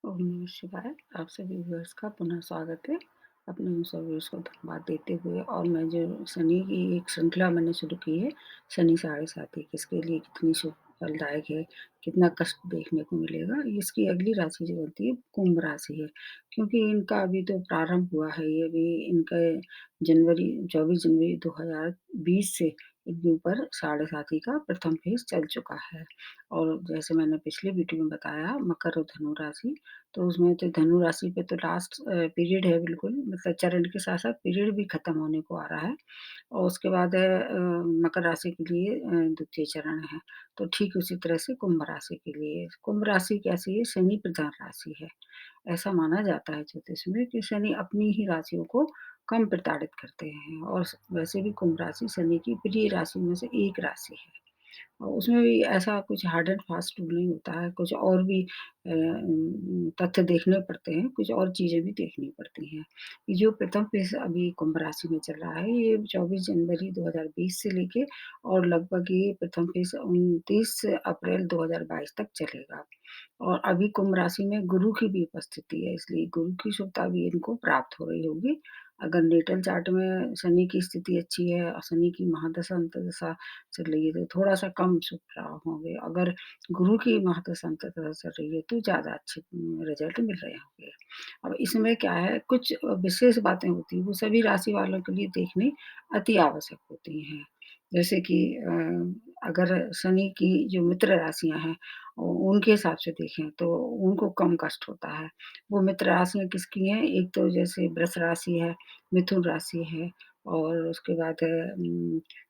ओम नमः शिवाय। आप सभी व्यूअर्स का पुनः स्वागत है। अपने उन सभी व्यूअर्स को धन्यवाद देते हुए और मैं जो शनि की एक श्रृंखला मैंने शुरू की है, शनि साढ़े साथी किसके लिए कितनी शुभ फलदायक है, कितना कष्ट देखने को मिलेगा, इसकी अगली राशि जो होती है कुंभ राशि है। क्योंकि इनका अभी तो प्रारंभ हुआ है, ये भी इनका जनवरी 24 जनवरी 2020 से इनके ऊपर साढ़े साथी का प्रथम फेज़ चल चुका है। और जैसे मैंने पिछले वीडियो में बताया मकर और धनु राशि, तो उसमें तो धनु राशि पे तो लास्ट पीरियड है बिल्कुल, मतलब चरण के साथ-साथ पीरियड भी खत्म होने को आ रहा है और उसके बाद मकर राशि के लिए द्वितीय चरण है। तो ठीक उसी तरह से कुंभ राशि के लिए, कुंभ राशि कैसी है? शनि प्रधान राशि है। ऐसा माना जाता है ज्योतिष में कि शनि अपनी ही राशियों को कम प्रताड़ित करते हैं और वैसे भी कुंभ राशि शनि की प्रिय राशि में से एक राशि है। और उसमें भी ऐसा कुछ हार्ड एंड फास्ट रूल नहीं होता है, कुछ और भी तथ्य देखने पड़ते हैं, कुछ और चीज़ें भी देखनी पड़ती हैं। ये जो प्रथम फ़ेज़ अभी कुंभ राशि में चल रहा है, ये 24 जनवरी 2020 से लेके और लगभग ये प्रथम फ़ेज़ 29 अप्रैल 2022 तक चलेगा। और अभी कुंभ राशि में गुरु की भी उपस्थिति है, इसलिए गुरु की शुभता भी इनको प्राप्त हो रही होगी। अगर नेटल चार्ट में शनि की स्थिति अच्छी है और शनि की महादशा अंतर्दशा चल रही है तो थोड़ा-सा कम शुभ प्रभाव होंगे। अगर गुरु की महादशा अंतर्दशा चल रही है तो ज़्यादा अच्छे रिज़ल्ट मिल रहे होंगे। अब इसमें क्या है कुछ विशेष बातें होती हैं, वो सभी राशि वालों के लिए देखनी अति आवश्यक होती हैं। जैसे कि अगर शनि की जो मित्र राशियाँ हैं उनके हिसाब से देखें तो उनको कम कष्ट होता है। वो मित्र राशियाँ किसकी हैं? एक तो जैसे वृष राशि है, मिथुन राशि है और उसके बाद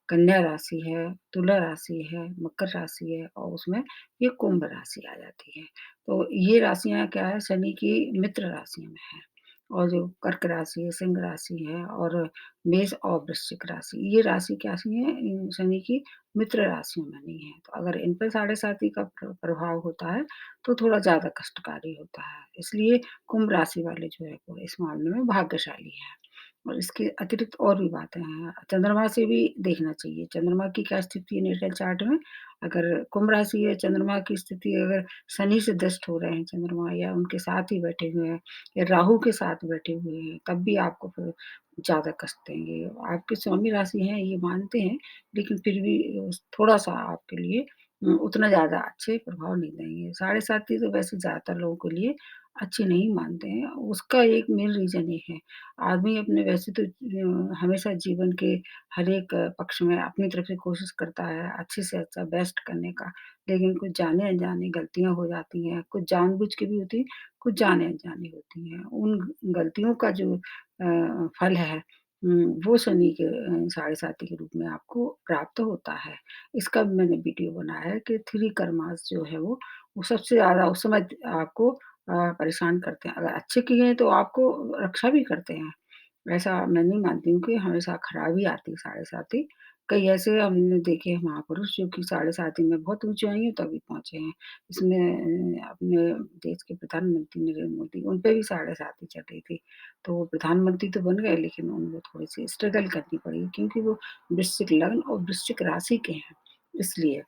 कन्या राशि है, तुला राशि है, मकर राशि है और उसमें ये कुंभ राशि आ जाती है। तो ये राशियाँ क्या है शनि की मित्र राशियों में है और जो कर्क राशि है, सिंह राशि है और मेष और वृश्चिक राशि, ये राशि कैसी है शनि की मित्र राशियों में नहीं है। तो अगर इन पे साढ़े साती का प्रभाव होता है, तो थोड़ा ज़्यादा कष्टकारी होता है। इसलिए कुंभ राशि वाले जो है वो इस मामले में भाग्यशाली हैं। और इसके अतिरिक्त और भी बातें हैं। चंद्रमा से भी देखना चाहिए, चंद्रमा की क्या स्थिति है नेटल चार्ट में। अगर कुंभ राशि है, चंद्रमा की स्थिति अगर शनि से दष्ट हो रहे हैं चंद्रमा या उनके साथ ही बैठे हुए हैं या राहु के साथ बैठे हुए हैं, तब भी आपको फिर ज़्यादा कष्ट देंगे। आपके स्वामी राशि हैं, ये मानते हैं, लेकिन फिर भी थोड़ा-सा आपके लिए उतना ज़्यादा अच्छे प्रभाव नहीं देंगे। साढ़े साती तो वैसे ज़्यादातर लोगों के लिए अच्छी नहीं मानते हैं। उसका एक मेन रीज़न ये है, आदमी अपने वैसे तो हमेशा जीवन के हर एक पक्ष में अपनी तरफ से कोशिश करता है अच्छे से अच्छा बेस्ट करने का, लेकिन कुछ जाने-अनजाने गलतियाँ हो जाती हैं, कुछ जानबूझ के भी होती हैं, कुछ जाने-अनजाने होती हैं। उन गलतियों का जो फल है वो शनि के साढ़े साती के रूप में आपको प्राप्त होता है। इसका भी मैंने वीडियो बनाया है कि 3 कर्मास जो है वो सबसे ज़्यादा उस समय आपको परेशान करते हैं। अगर अच्छे किए हैं तो आपको रक्षा भी करते हैं। ऐसा मैं नहीं मानती हूँ कि हमेशा खराबी आती है साढ़े साथी। कई ऐसे हमने देखे हैं महापुरुष जो कि साढ़े साथी में बहुत ऊँचाइयों तक भी पहुँचे हैं। इसमें अपने देश के प्रधानमंत्री नरेंद्र मोदी उन पे भी साढ़े साती चल रही थी। तो वो प्रधानमंत्री तो बन गए लेकिन उनको थोड़ी-सी स्ट्रगल करनी पड़ी क्योंकि वो वृश्चिक लग्न और वृश्चिक राशि के हैं, इसलिए।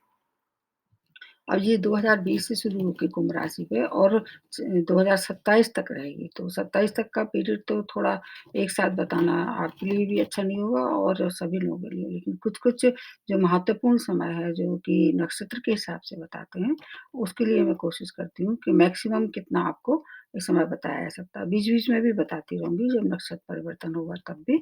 अब ये 2020 से शुरू होके कुंभ राशि पे और 2027 तक रहेगी, तो 27 तक का पीरियड तो थोड़ा एक साथ बताना आपके लिए भी अच्छा नहीं होगा और सभी लोगों के लिए। लेकिन कुछ-कुछ जो महत्वपूर्ण समय है, जो कि नक्षत्र के हिसाब से बताते हैं, उसके लिए मैं कोशिश करती हूँ कि मैक्सिमम कितना आपको इस समय बताया जा सकता है। बीच-बीच में भी बताती रहूँगी जब नक्षत्र परिवर्तन होगा तब भी।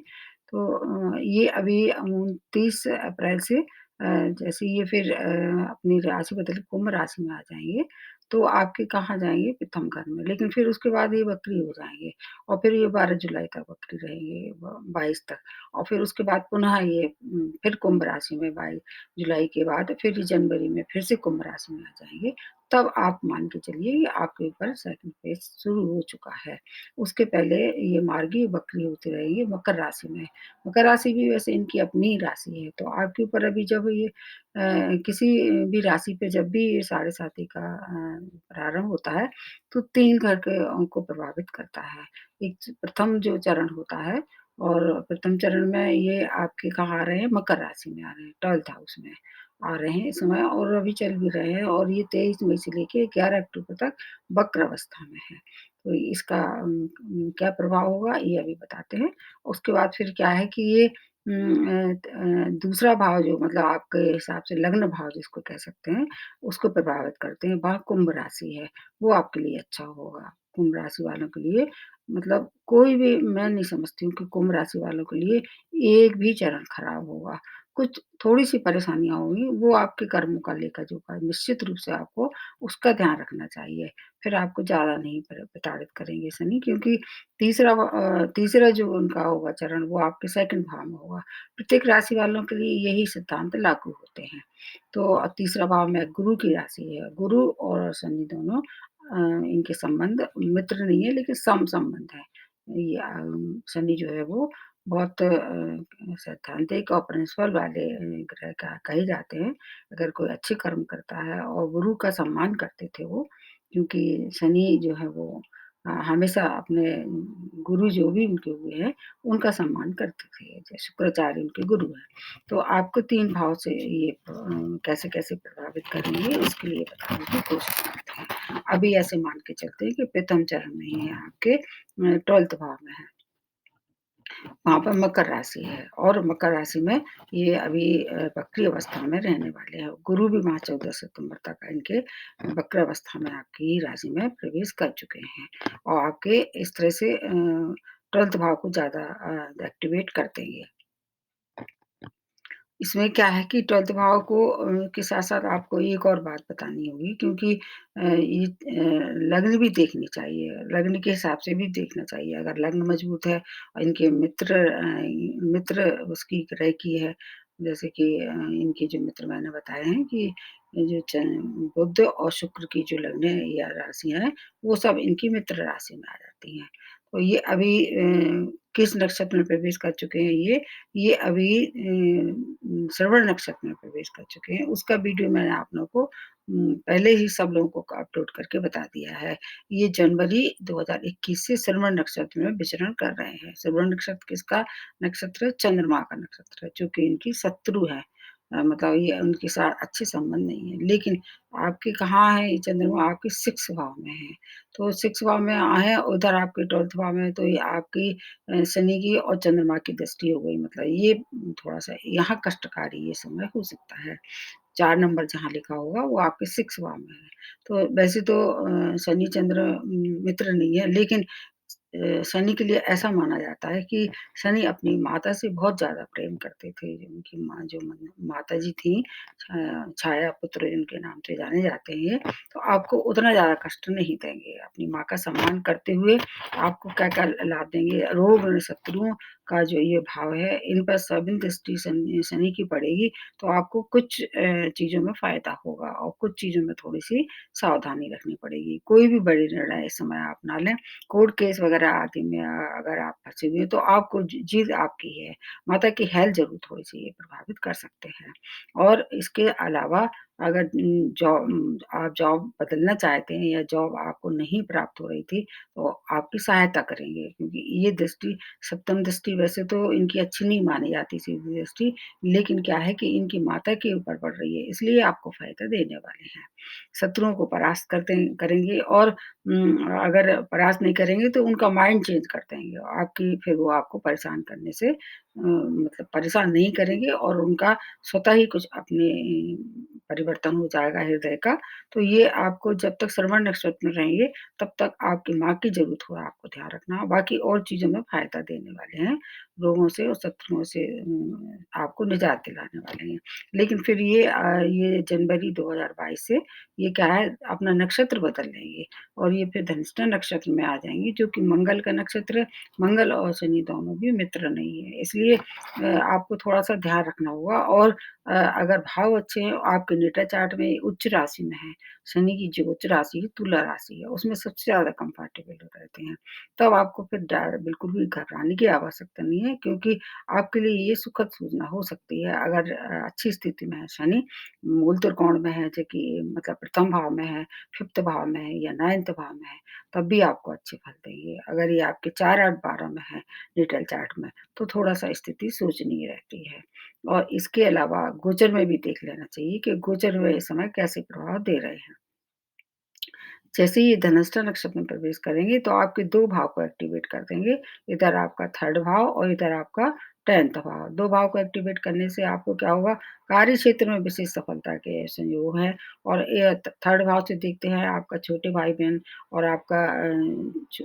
तो ये अभी 29 अप्रैल से जैसे ये फिर अपनी राशि बदल के कुंभ राशि में आ जाएँगे, तो आपके कहाँ जाएँगे प्रथम घर में, लेकिन फिर उसके बाद ये वक्री हो जाएँगे और फिर ये 12 जुलाई तक वक्री रहेंगे, ब 22 तक और फिर उसके बाद पुनः ये फिर कुंभ राशि में 22 जुलाई के बाद फिर जनवरी में फिर से कुंभ राशि में आ जाएँगे। तब आप मान के चलिए कि आपके ऊपर सेकंड फेज़ शुरू हो चुका है। उसके पहले ये मार्गी वक्री होते रहेंगे मकर राशि में। मकर राशि भी वैसे इनकी अपनी ही राशि है, तो आपके ऊपर अभी जब ये किसी भी राशि पे जब भी ये साढ़े साती का प्रारंभ होता है, तो 3 घर के को प्रभावित करता है। एक प्रथम जो चरण होता है और प्रथम चरण में ये आपके कहाँ आ रहे हैं, मकर राशि में आ रहे हैं, 12th हाउस में। आ रहे हैं इस समय और अभी चल भी रहे हैं और ये 23 मई से लेके 11 अक्टूबर तक वक्र अवस्था में है। तो इसका क्या प्रभाव होगा ये अभी बताते हैं। उसके बाद फिर क्या है कि ये दूसरा भाव जो मतलब आपके हिसाब से लग्न भाव जिसको कह सकते हैं, उसको प्रभावित करते हैं। वहाँ कुंभ राशि है, वो आपके लिए अच्छा होगा। कुंभ राशि वालों के लिए मतलब कोई भी मैं नहीं समझती हूँ कि कुंभ राशि वालों के लिए एक भी चरण खराब होगा। कुछ थोड़ी-सी परेशानियाँ होंगी, वो आपके कर्मों का लेखा-जोखा निश्चित रूप से आपको उसका ध्यान रखना चाहिए। फिर आपको ज़्यादा नहीं प्रताड़ित करेंगे शनि क्योंकि तीसरा जो उनका होगा चरण वो आपके सेकंड भाव में होगा। प्रत्येक राशि वालों के लिए यही सिद्धांत लागू होते हैं। तो तीसरा भाव में गुरु की राशि है। गुरु और शनि दोनों इनके संबंध मित्र नहीं है लेकिन सम-संबंध है। शनि जो है वो बहुत सैद्धांतिक और प्रिंसिपल वाले ग्रह का कहे जाते हैं। अगर कोई अच्छे कर्म करता है और गुरु का सम्मान करते थे वो, क्योंकि शनि जो है वो हमेशा अपने गुरु जो भी उनके हुए हैं, उनका सम्मान करते थे। जैसे शुक्राचार्य उनके गुरु हैं। तो आपको 3 भाव से ये कैसे-कैसे प्रभावित करेंगे इसके लिए बताने की कोशिश करते हैं। अभी ऐसे मान के चलते हैं कि प्रथम चरण में ही है आपके 12th भाव में है। वहाँ पर मकर राशि है और मकर राशि में ये अभी वक्री अवस्था में रहने वाले हैं। गुरु भी वहाँ 14 सितंबर तक इनके वक्र अवस्था में आपकी राशि में प्रवेश कर चुके हैं और आपके इस तरह से 12th भाव को ज़्यादा एक्टिवेट कर देंगे। इसमें क्या है कि 12th भाव को के साथ-साथ आपको एक और बात बतानी होगी क्योंकि ये लग्न भी देखनी चाहिए, लग्न के हिसाब से भी देखना चाहिए। अगर लग्न मज़बूत है और इनके मित्र उसकी ग्रह की है, जैसे कि इनके जो मित्र मैंने बताए हैं कि ये जो बुध और शुक्र की जो लग्न है या राशियाँ हैं, वो सब इनकी मित्र राशि में आ जाती हैं। तो ये अभी किस नक्षत्र में प्रवेश कर चुके हैं ये अभी श्रवण नक्षत्र में प्रवेश कर चुके हैं। उसका वीडियो मैंने आप लोगों को पहले ही सब लोगों को अपलोड करके बता दिया है। ये जनवरी 2021 से श्रवण नक्षत्र में विचरण कर रहे हैं। श्रवण नक्षत्र किसका नक्षत्र है? चंद्रमा का नक्षत्र है, जो कि इनकी शत्रु है। मतलब ये उनके साथ अच्छे संबंध नहीं है। लेकिन आपके कहाँ है ये चंद्रमा? आपके 6th भाव में है। तो 6th भाव में आए उधर आपके 12th भाव में तो ये आपकी शनि की और चंद्रमा की दृष्टि हो गई मतलब ये थोड़ा-सा यहाँ कष्टकारी ये समय हो सकता है। 4 नंबर जहाँ लिखा होगा वो आपके 6 भाव में है। तो वैसे तो शनि चंद्र मित्र नहीं है लेकिन शनि के लिए ऐसा माना जाता है कि शनि अपनी माता से बहुत ज़्यादा प्रेम करते थे। जो उनकी माँ जो माताजी थीं छाया पुत्र जिनके नाम से जाने जाते हैं ये, तो आपको उतना ज़्यादा कष्ट नहीं देंगे। अपनी माँ का सम्मान करते हुए आपको क्या-क्या लाभ देंगे। रोग शत्रुओं का जो ये भाव है, इन पर सभी दृष्टि शनि शनि की पड़ेगी, तो आपको कुछ चीज़ों में फ़ायदा होगा और कुछ चीज़ों में थोड़ी-सी सावधानी रखनी पड़ेगी। कोई भी बड़े निर्णय इस समय आप ना लें। कोर्ट केस वग़ैरह आदि में अगर आप फँसे हुए हैं, तो आपको जीत आपकी है। माता की हेल्थ ज़रूर थोड़ी-सी ये प्रभावित कर सकते हैं। और इसके अलावा अगर आप जॉब बदलना चाहते हैं या जॉब आपको नहीं प्राप्त हो रही थी, तो आपकी सहायता करेंगे क्योंकि ये दृष्टि सप्तम दृष्टि वैसे तो इनकी अच्छी नहीं मानी जाती सीधी दृष्टि, लेकिन क्या है कि इनकी माता के ऊपर पड़ रही है, इसलिए आपको फ़ायदा देने वाले हैं। शत्रुओं को परास्त करते करेंगे और अगर परास्त नहीं करेंगे तो उनका माइंड चेंज कर देंगे। आपकी फिर वो आपको परेशान करने से मतलब परेशान नहीं करेंगे और उनका स्वतः ही कुछ अपने परिवर्तन हो जाएगा हृदय का। तो ये आपको जब तक श्रवण नक्षत्र में रहेंगे, तब तक आपकी माँ की ज़रूरत हो आपको ध्यान रखना। बाकी और चीज़ों में फ़ायदा देने वाले हैं, रोगों से और शत्रुओं से आपको निजात दिलाने वाले हैं। लेकिन फिर ये जनवरी 2022 से ये क्या है अपना नक्षत्र बदल लेंगे और ये फिर धनिष्ठा नक्षत्र में आ जाएँगे जो कि मंगल का नक्षत्र है। मंगल और शनि दोनों भी मित्र नहीं है, इसलिए आपको थोड़ा-सा ध्यान रखना होगा और अगर भाव अच्छे हैं, आपके नेटा चार्ट में उच्च राशि में है, शनि की जो उच्च राशि है तुला राशि है, उसमें सबसे ज़्यादा कंफर्टेबल रहते हैं। तब आपको फिर बिल्कुल भी घबराने की आवश्यकता नहीं है, क्योंकि आपके लिए ये सुखद सूचना हो सकती है अगर अच्छी स्थिति में है शनि, मूल त्रिकोण में है, जो कि मतलब प्रथम भाव में है, 5th भाव में है या 9th भाव में है, तब भी आपको अच्छे फल देंगे। अगर ये आपके 4, 8, 12 में है नेटल चार्ट में, तो थोड़ा-सा स्थिति सोचनीय रहती है। और इसके अलावा गोचर में भी देख लेना चाहिए कि गोचर में इस समय कैसे प्रभाव दे रहे हैं। जैसे ही ये धनिष्ठा नक्षत्र में प्रवेश करेंगे, तो आपके 2 भाव को एक्टिवेट कर देंगे। इधर आपका 3rd भाव और इधर आपका 10th भाव। 2 भाव को एक्टिवेट करने से आपको क्या होगा, कार्य क्षेत्र में विशेष सफलता के संयोग हैं। और ये 3rd भाव से देखते हैं आपका छोटे भाई-बहन और आपका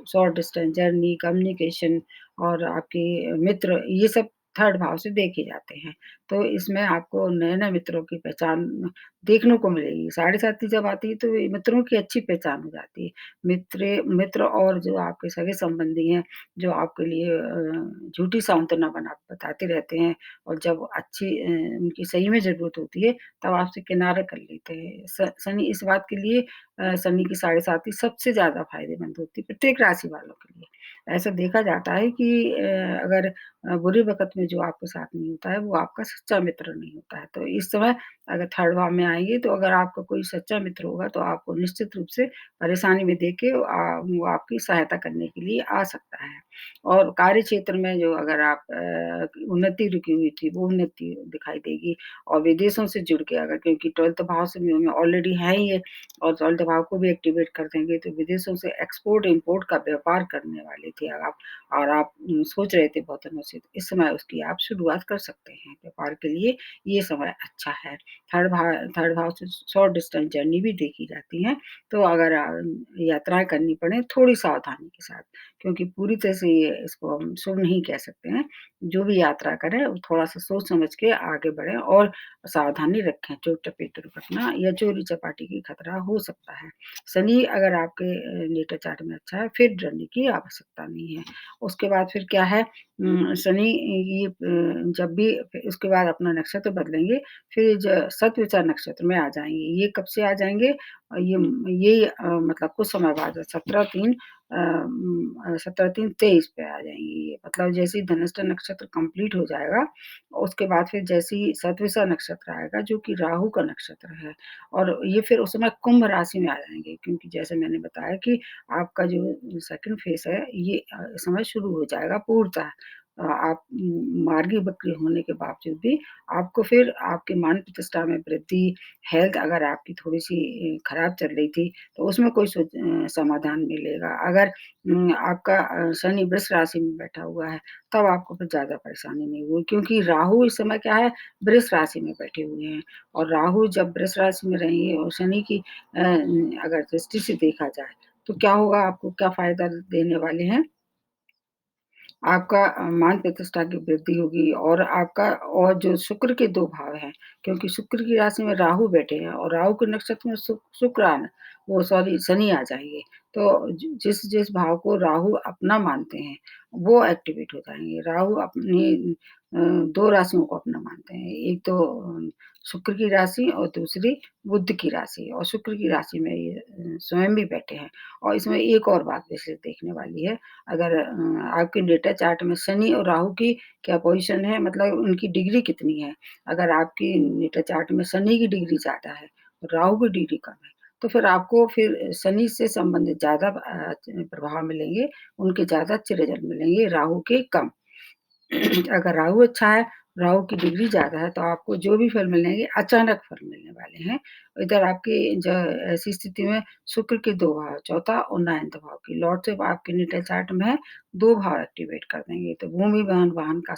शॉर्ट डिस्टेंस जर्नी, कम्युनिकेशन और आपके मित्र, ये सब 3rd भाव से देखे जाते हैं। तो इसमें आपको नए-नए मित्रों की पहचान देखने को मिलेगी। साढ़े साती जब आती है, तो ये मित्रों की अच्छी पहचान हो जाती है। मित्र और जो आपके सगे-संबंधी हैं, जो आपके लिए झूठी सांत्वना बताते रहते हैं, और जब अच्छी उनकी सही में ज़रूरत होती है, तब आपसे किनारा कर लेते हैं। शनि इस बात के लिए शनि की साढ़े साती सबसे ज़्यादा फ़ायदेमंद होती है, प्रत्येक राशि वालों के लिए। ऐसा देखा जाता है कि अगर बुरे वक़्त में जो आपके साथ नहीं होता है, वो आपका सच्चा मित्र नहीं होता है। तो इस समय अगर 3rd भाव में आएँगे, तो अगर आपका कोई सच्चा मित्र होगा, तो आपको निश्चित रूप से परेशानी में देख के वो आपकी सहायता करने के लिए आ सकता है। और कार्य क्षेत्र में जो अगर आप उन्नति रुकी हुई थी, वो उन्नति दिखाई देगी। और विदेशों से जुड़ के, अगर क्योंकि 12th भाव से में ऑलरेडी है ही है, और 12th भाव को भी एक्टिवेट कर देंगे, तो विदेशों से एक्सपोर्ट-इम्पोर्ट का व्यापार करने वाले थे आप, और आप सोच रहे थे बहुत दिनों से, तो इस समय उसकी आप शुरुआत कर सकते हैं। व्यापार के लिए ये समय अच्छा है। 3rd भाव से शॉर्ट डिस्टेंस जर्नी भी देखी जाती है, तो अगर यात्राएँ करनी पड़े, थोड़ी सावधानी के साथ, क्योंकि पूरी तरह से ये इसको हम शुभ नहीं कह सकते हैं। जो भी यात्रा करें, वो थोड़ा-सा सोच समझ के आगे बढ़ें और सावधानी रखें, चोट-चपेट, दुर्घटना या चोरी-चपाटी की खतरा हो सकता है। शनि अगर आपके नेटर चार्ट में अच्छा है, फिर डरने की आवश्यकता नहीं है। उसके बाद फिर क्या है, शनि ये जब भी फिर उसके बाद अपना नक्षत्र बदलेंगे, फिर शतविचर नक्षत्र में आ जाएँगे। ये कब से आ जाएँगे? ये मतलब कुछ समय बाद 17-3-23 पे आ जाएँगे ये। मतलब जैसे ही धनिष्ठा नक्षत्र कंप्लीट हो जाएगा, उसके बाद फिर जैसे ही शतविषा नक्षत्र आएगा, जो कि राहु का नक्षत्र है, और ये फिर उस समय कुंभ राशि में आ जाएँगे, क्योंकि जैसे मैंने बताया कि आपका जो सेकंड फेज़ है, ये इस समय शुरू हो जाएगा पूर्णतः। आप मार्गी बकरी होने के बावजूद भी आपको फिर आपकी मान प्रतिष्ठा में वृद्धि, हेल्थ अगर आपकी थोड़ी-सी खराब चल रही थी, तो उसमें कोई समाधान मिलेगा। अगर आपका शनि वृष राशि में बैठा हुआ है, तब आपको फिर ज़्यादा परेशानी नहीं होगी, क्योंकि राहु इस समय क्या है, वृष राशि में बैठे हुए हैं, और राहु जब वृष राशि में रहेंगे और शनि की अगर दृष्टि से देखा जाए, तो क्या होगा, आपको क्या फ़ायदा देने वाले हैं? आपका मान प्रतिष्ठा की वृद्धि होगी, और आपका और जो शुक्र के 2 भाव हैं, क्योंकि शुक्र की राशि में राहु बैठे हैं, और राहु के नक्षत्र में शुक्र आना, वो सॉरी शनि आ जाएँगे। तो जिस भाव को राहु अपना मानते हैं, वो एक्टिवेट हो जाएँगे। राहु अपनी 2 राशियों को अपना मानते हैं। एक तो शुक्र की राशि, और दूसरी बुध की राशि, और शुक्र की राशि में ये स्वयं भी बैठे हैं। और इसमें एक और बात विशेष देखने वाली है, अगर आपके डेटा चार्ट में शनि और राहु की क्या पोज़ीशन है, मतलब उनकी डिग्री कितनी है? अगर आपकी डेटा चार्ट में शनि की डिग्री ज़्यादा है, राहु की डिग्री कम है, तो फिर आपको फिर शनि से संबंधित ज़्यादा प्रभाव मिलेंगे, उनके ज़्यादा अच्छे रिज़ल्ट मिलेंगे, राहु के कम। अगर राहु अच्छा है, राहु की डिग्री ज़्यादा है, तो आपको जो भी फल मिलेंगे, अचानक फल मिलने वाले हैं। इधर आपकी ऐसी स्थिति में शुक्र के 2 भाव, चौथा और 9th भाव की लॉर्ड शिप आपके नेटल चार्ट में है, 2 भाव एक्टिवेट कर देंगे। तो भूमि, वाहन वाहन का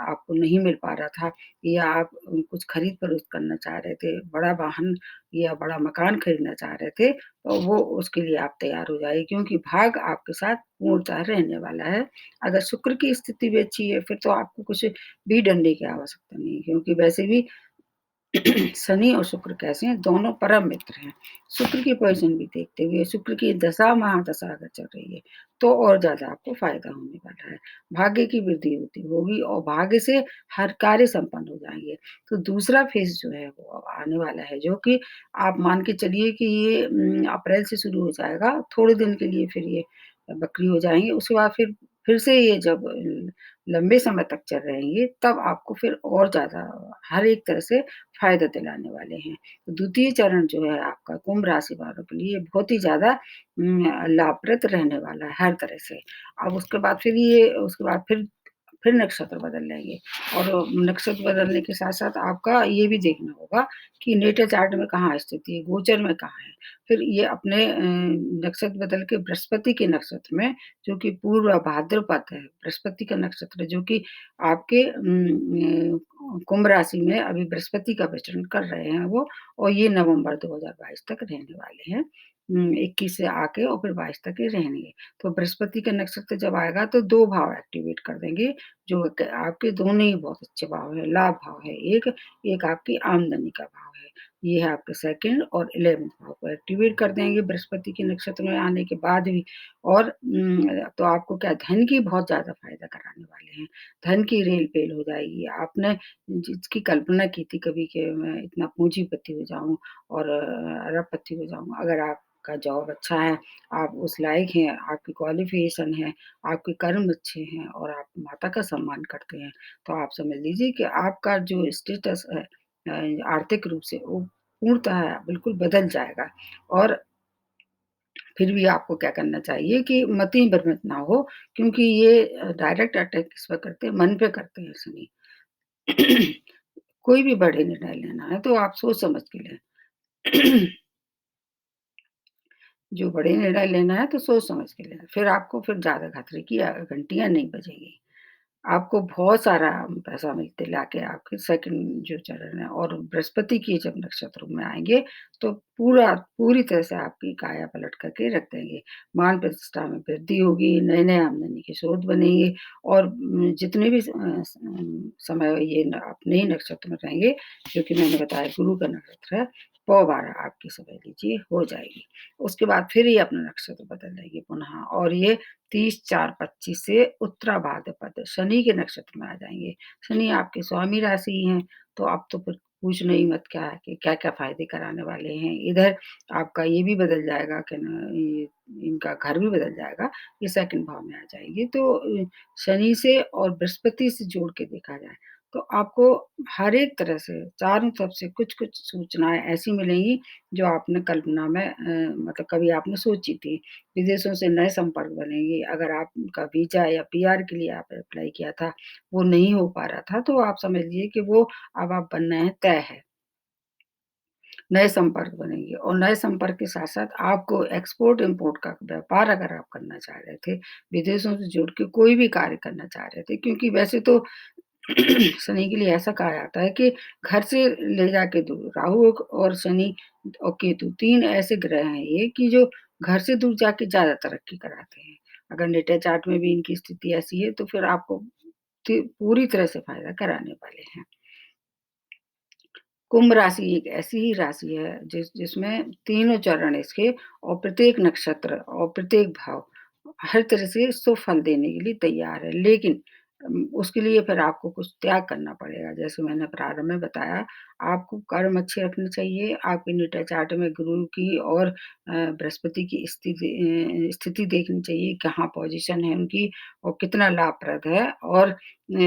आपको नहीं मिल पा रहा था, या आप कुछ खरीद-फरोख्त करना चाह रहे थे, बड़ा वाहन या बड़ा मकान खरीदना चाह रहे थे, तो वो उसके लिए आप तैयार हो जाइए, क्योंकि भाग आपके साथ पूर्णतः रहने वाला है। अगर शुक्र की स्थिति भी अच्छी है, फिर तो आपको कुछ भी डरने की आवश्यकता नहीं है, क्योंकि वैसे भी शनि और शुक्र कैसे हैं? दोनों परम मित्र हैं। शुक्र की पोज़ीशन भी देखते हुए शुक्र की दशा महादशा अगर चल रही है, तो और ज़्यादा आपको फ़ायदा होने वाला है। भाग्य की वृद्धि होती होगी और भाग्य से हर कार्य संपन्न हो जाएँगे। तो दूसरा फ़ेज़ जो है वो आने वाला है, जो कि आप मान के चलिए कि ये अप्रैल से शुरू हो जाएगा, थोड़े दिन के लिए फिर ये बकरी हो जाएँगे, उसके बाद फिर से ये जब लंबे समय तक चल रहेंगे, तब आपको फिर और ज़्यादा हर एक तरह से फ़ायदा दिलाने वाले हैं। तो द्वितीय चरण जो है आपका कुंभ राशि वालों के लिए बहुत ही ज़्यादा लाभप्रद रहने वाला है हर तरह से। अब उसके बाद फिर नक्षत्र बदल लेंगे और नक्षत्र बदलने के साथ-साथ आपका ये भी देखना होगा कि नेटल चार्ट में कहाँ स्थिति है, गोचर में कहाँ है। फिर ये अपने नक्षत्र बदल के बृहस्पति के नक्षत्र में, जो कि पूर्व भाद्रपद है, बृहस्पति का नक्षत्र जो कि आपके कुंभ राशि में अभी बृहस्पति का विचरण कर रहे हैं वो और ये नवंबर 2022 तक रहने वाले हैं। 21 से आके और फिर 22 तक ये रहेंगे। तो बृहस्पति का नक्षत्र जब आएगा तो 2 भाव एक्टिवेट कर देंगे, जो क आपके दोनों ही बहुत अच्छे भाव हैं, लाभ भाव है एक, एक आपकी आमदनी का भाव है। ये है आपके 2nd और 11th भाव को एक्टिवेट कर देंगे बृहस्पति के नक्षत्र में आने के बाद भी और तो आपको क्या धन की बहुत ज़्यादा फ़ायदा कराने वाले हैं। धन की रेल-पेल हो जाएगी। आपने जिसकी कल्पना की थी कभी कि मैं इतना पूँजीपति हो जाऊँ और अरबपति हो जाऊँ। अगर आपका जॉब अच्छा है, आप उस लायक हैं, आपकी क्वालिफ़िकेशन है, आपके कर्म अच्छे हैं और आप माता का सम्मान करते हैं, तो आप समझ लीजिए कि आपका जो स्टेटस है आर्थिक रूप से वो पूर्णतः बिल्कुल बदल जाएगा और फिर भी आपको क्या करना चाहिए कि मति भ्रमित ना हो क्योंकि ये डायरेक्ट अटैक किस पे करते हैं? मन पे करते हैं शनि। कोई भी बड़े निर्णय लेना है तो आप सोच समझ के लें। जो बड़े निर्णय लेना है तो सोच समझ के लें। फिर आपको फिर ज़्यादा खतरे की घंटियाँ नहीं बजेंगी। आपको बहुत सारा पैसा दिला के आपके 2nd जो चरण है और बृहस्पति के जब नक्षत्र में आएँगे, तो पूरी तरह से आपकी काया पलट करके रख देंगे। मान प्रतिष्ठा में वृद्धि होगी, नए-नए आमदनी के स्रोत बनेंगे और जितने भी समय ये अपने ही नक्षत्र में रहेंगे, जो कि मैंने बताया गुरु का नक्षत्र है, पौ 12 आपकी समझ लीजिए हो जाएगी। उसके बाद फिर ये अपना नक्षत्र बदल लेंगे पुनः और ये 30/4/25 से उत्तरा भाद्रपद शनि के नक्षत्र में आ जाएँगे। शनि आपके स्वामी राशि हैं, तो अब तो फिर पूछना ही मत क्या है कि क्या-क्या फ़ायदे कराने वाले हैं। इधर आपका ये भी बदल जाएगा क्या ना ये इनका घर भी बदल जाएगा, ये 2nd भाव में आ जाएँगे। तो शनि से और बृहस्पति से जोड़ के देखा जाए, तो आपको हर एक तरह से चारों तरफ से कुछ-कुछ सूचनाएँ ऐसी मिलेंगी, जो आपने कल्पना में मतलब कभी आपने सोची थी। विदेशों से नए संपर्क बनेंगे। अगर आपका वीज़ा या पीआर के लिए आप अप्लाई किया था, वो नहीं हो पा रहा था, तो आप समझ लीजिए कि वो अब आप बनना है तय है। नए संपर्क बनेंगे और नए संपर्क के साथ-साथ आपको एक्सपोर्ट-इम्पोर्ट का व्यापार अगर आप करना चाह रहे थे, विदेशों से जुड़ के कोई भी कार्य करना चाह रहे थे क्योंकि वैसे तो शनि के लिए ऐसा कहा जाता है कि घर से ले जाके दूर राहु और शनि और केतु 3 ऐसे ग्रह हैं ये कि जो घर से दूर जाके ज़्यादा तरक्की कराते हैं। अगर नेटा चार्ट में भी इनकी स्थिति ऐसी है तो फिर आपको पूरी तरह से फ़ायदा कराने वाले हैं। कुंभ राशि एक ऐसी ही राशि है जिसमें तीनों चरण इसके और प्रत्येक नक्षत्र और प्रत्येक भाव हर तरह से सुफल देने के लिए तैयार है। लेकिन उसके लिए फिर आपको कुछ त्याग करना पड़ेगा। जैसे मैंने प्रारंभ में बताया, आपको कर्म अच्छे रखने चाहिए, आपके नेटा चार्ट में गुरु की और बृहस्पति की स्थिति देखनी चाहिए, कहाँ पोज़ीशन है उनकी और कितना लाभप्रद है और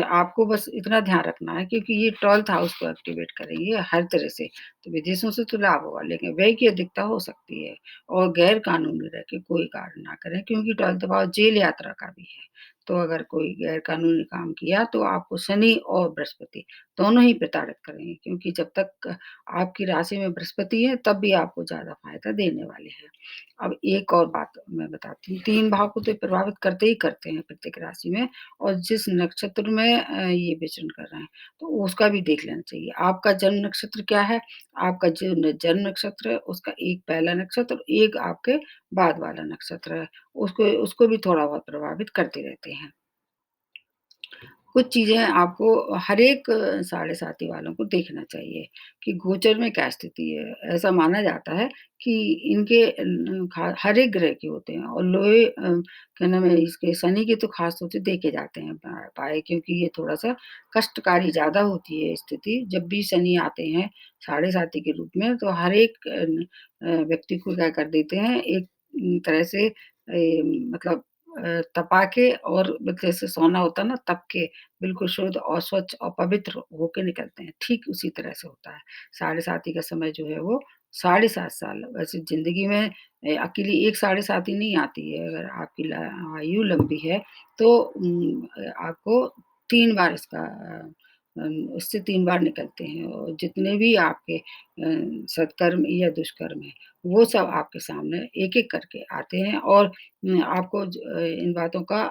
आपको बस इतना ध्यान रखना है क्योंकि ये 12th हाउस को एक्टिवेट करेंगे हर तरह से, तो विदेशों से तो लाभ होगा लेकिन व्यय की अधिकता हो सकती है और गैर कानूनी रह के कोई कार्य ना करें क्योंकि 12th भाव जेल यात्रा का भी है। तो अगर कोई गैर कानूनी काम किया तो आपको शनि और बृहस्पति दोनों ही प्रताड़ित करेंगे क्योंकि जब तक आपकी राशि में बृहस्पति है तब भी आपको ज़्यादा फ़ायदा देने वाले हैं। अब एक और बात मैं बताती हूँ, 3 भाव को तो प्रभावित करते ही करते हैं प्रत्येक राशि में और जिस नक्षत्र में ये विचरण कर रहे हैं, तो उसका भी देख लेना चाहिए। आपका जन्म नक्षत्र क्या है? आपका जो जन्म नक्षत्र है, उसका एक पहला नक्षत्र और एक आपके बाद वाला नक्षत्र है। उसको उसको भी थोड़ा बहुत प्रभावित करते रहते हैं। कुछ चीज़ें आपको हर एक साढ़े साथी वालों को देखना चाहिए कि गोचर में क्या स्थिति है। ऐसा माना जाता है कि इनके हर एक ग्रह के होते हैं और लोहे क्या नाम है इसके शनि के तो खास तौर से देखे जाते हैं पाए क्योंकि ये थोड़ा-सा कष्टकारी ज़्यादा होती है स्थिति। जब भी शनि आते हैं साढ़े साथी के रूप में तो हर एक व्यक्ति को क्या कर देते हैं एक तरह से मतलब तपा के और जैसे सोना होता है ना तप के बिल्कुल शुद्ध और स्वच्छ और पवित्र होके निकलते हैं, ठीक उसी तरह से होता है। साढ़े साती का समय जो है वो साढ़े 7 साल वैसे ज़िंदगी में अकेली एक साढ़े साती नहीं आती है, अगर आपकी आयु लंबी है तो आपको 3 बार इसका उससे 3 बार निकलते हैं और जितने भी आपके सत्कर्म या दुष्कर्म हैं, वो सब आपके सामने एक-एक करके आते हैं और आपको इन बातों का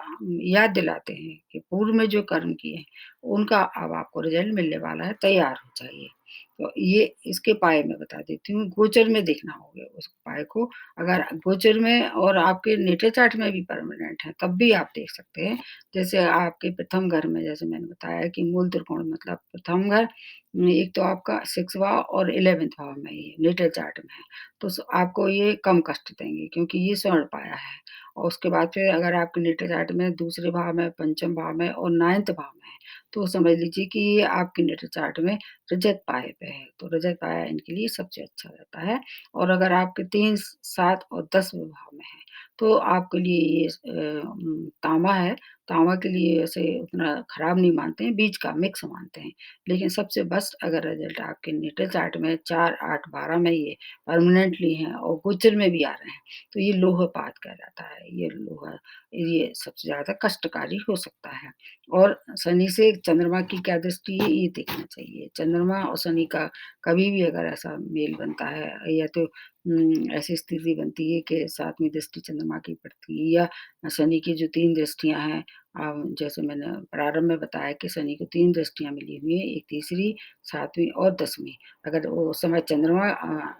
याद दिलाते हैं कि पूर्व में जो कर्म किए हैं, उनका अब आपको रिज़ल्ट मिलने वाला है, तैयार हो जाइए। तो ये इसके उपाय मैं बता देती हूँ, गोचर में देखना होगा उस उपाय को। अगर गोचर में और आपके नेटल चार्ट में भी परमानेंट है, तब भी आप देख सकते हैं। जैसे आपके प्रथम घर में जैसे मैंने बताया कि मूल त्रिकोण मतलब प्रथम घर एक तो आपका 6वां और 11th भाव में ये नेटल चार्ट में है। तो आपको ये कम कष्ट देंगे क्योंकि ये स्वर्ण पाया है। और उसके बाद फिर अगर आपके नेटल चार्ट में दूसरे भाव में, पंचम भाव में और 9th भाव में है, तो समझ लीजिए कि ये आपके नेटल चार्ट में रजत पाए पे है। तो रजत पाया इनके लिए सबसे अच्छा रहता है और अगर आपके 3, 7 और 10वें भाव में है, तो आपके लिए ये तांबा है। तांबा के लिए ऐसे उतना खराब नहीं मानते हैं, बीच का मिक्स मानते हैं। लेकिन सबसे बेस्ट अगर रिज़ल्ट आपके नेटल चार्ट में 4, 8, 12 में ये परमानेंटली हैं और गोचर में भी आ रहे हैं, तो ये लोहपात कहलाता है। ये लोहा ये सबसे ज़्यादा कष्टकारी हो सकता है और शनि से चंद्रमा की क्या दृष्टि है, ये देखना चाहिए। चंद्रमा और शनि का कभी भी अगर ऐसा मेल बनता है या तो ऐसी स्थिति बनती है कि 7वीं दृष्टि चंद्रमा की पड़ती है या शनि की जो 3 दृष्टियाँ हैं जैसे मैंने प्रारंभ में बताया कि शनि को 3 दृष्टियाँ मिली हुई हैं, एक तीसरी, 7वीं और 10वीं। अगर वो समय चंद्रमा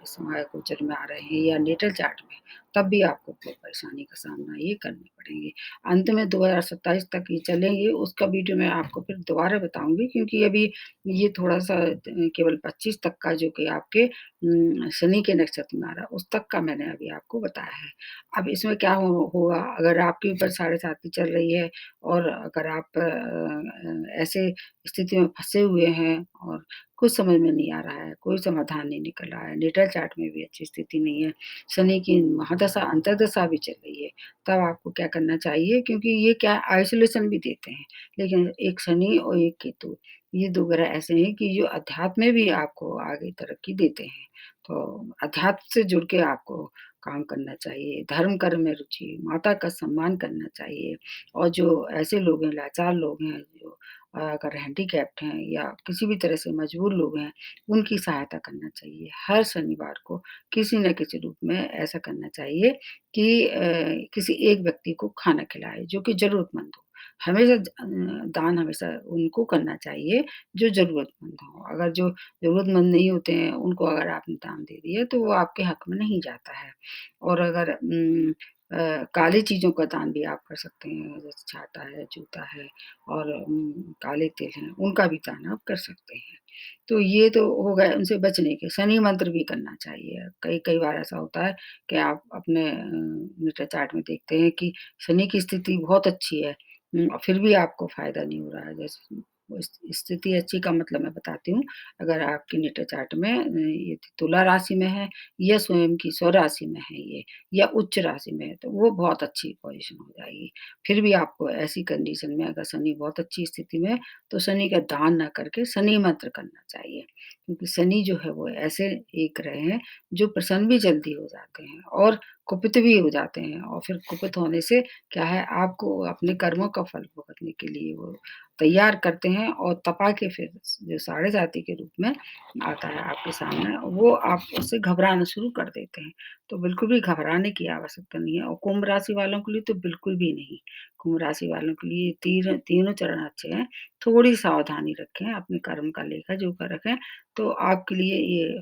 समय गोचर में आ रहे हैं या नेटल चार्ट में, तब भी आपको कोई परेशानी का सामना ये करने पड़ेंगे। अंत में 2027 तक ये चलेंगे, उसका वीडियो मैं आपको फिर दोबारा बताऊँगी क्योंकि अभी ये थोड़ा-सा केवल 25 तक का जो कि आपके शनि के नक्षत्र में आ रहा है, उस तक का मैंने अभी आपको बताया है। अब इसमें क्या होगा अगर आपके ऊपर साढ़े साती चल रही है और अगर आप ऐसे स्थिति में फँसे हुए हैं और कुछ समझ में नहीं आ रहा है, कोई समाधान नहीं निकल रहा है, नेटल चार्ट में भी अच्छी स्थिति नहीं है, शनि की महादशा, अंतर्दशा भी चल रही है, तब आपको क्या करना चाहिए क्योंकि ये क्या आइसोलेशन भी देते हैं, लेकिन एक शनि और एक केतु, ये 2 ग्रह ऐसे हैं कि जो अध्यात्म में भी आपको आगे तरक्की देते हैं। तो अध्यात्म से जुड़ के आपको काम करना चाहिए, धर्म कर्म में रुचि, माता का सम्मान करना चाहिए और जो ऐसे लोग हैं, लाचार लोग हैं, जो अगर हैंडीकैप्ड हैं या किसी भी तरह से मजबूर लोग हैं, उनकी सहायता करना चाहिए। हर शनिवार को किसी न किसी रूप में ऐसा करना चाहिए कि किसी एक व्यक्ति को खाना खिलाएँ, जो कि ज़रूरतमंद हो। हमेशा दान हमेशा उनको करना चाहिए, जो ज़रूरतमंद हों। अगर जो ज़रूरतमंद नहीं होते हैं, उनको अगर आपने दान दे दिया, तो वो आपके हक में नहीं जाता है। और अगर काली चीज़ों का दान भी आप कर सकते हैं, जैसे छाता है, जूता है और काले तिल हैं, उनका भी दान आप कर सकते हैं। तो ये तो हो गए उनसे बचने के, शनि मंत्र भी करना चाहिए। कई कई बार ऐसा होता है कि आप अपने मीटर चार्ट में देखते हैं कि शनि की स्थिति बहुत अच्छी है और फिर भी आपको फ़ायदा नहीं हो रहा है। जैसे वो स्थिति अच्छी का मतलब मैं बताती हूँ, अगर आपकी नेटल चार्ट में ये तुला राशि में है या स्वयं की स्वराशि में है ये या उच्च राशि में है, तो वो बहुत अच्छी पोज़ीशन हो जाएगी। फिर भी आपको ऐसी कंडीशन में अगर शनि बहुत अच्छी स्थिति में है, तो शनि का दान ना करके शनि मंत्र करना चाहिए। क्योंकि शनि जो है वो ऐसे एक ग्रह हैं जो प्रसन्न भी जल्दी हो जाते हैं और कुपित भी हो जाते हैं और फिर कुपित होने से क्या है आपको अपने कर्मों का फल भुगतने के लिए वो तैयार करते हैं और तपा के फिर जो साढ़े साती के रूप में आता है आपके सामने, वो आप उससे घबराना शुरू कर देते हैं। तो बिल्कुल भी घबराने की आवश्यकता नहीं है और कुंभ राशि वालों के लिए तो बिल्कुल भी नहीं। कुंभ राशि वालों के लिए तीनों चरण अच्छे हैं। थोड़ी सावधानी रखें, अपने कर्म का लेखा-जोखा रखें, तो आपके लिए ये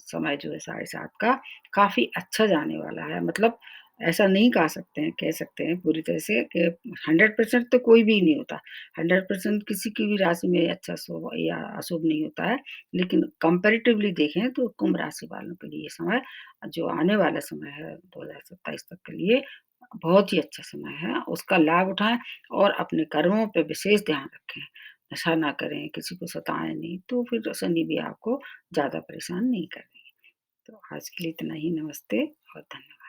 समय जो है साढ़े 7 का काफ़ी अच्छा जाने वाला है। मतलब ऐसा नहीं कह सकते हैं पूरी तरह से कि 100% तो कोई भी नहीं होता। 100% किसी की भी राशि में अच्छा शुभ या अशुभ नहीं होता है। लेकिन कंपैरेटिवली देखें तो कुंभ राशि वालों के लिए समय जो आने वाला समय है 2027 तक के लिए बहुत ही अच्छा समय है। उसका लाभ उठाएँ और अपने कर्मों पे विशेष ध्यान रखें। नशा ना करें, किसी को सताएँ नहीं, तो फिर शनि भी आपको ज़्यादा परेशान नहीं करेंगे। तो आज के लिए इतना ही। नमस्ते और धन्यवाद।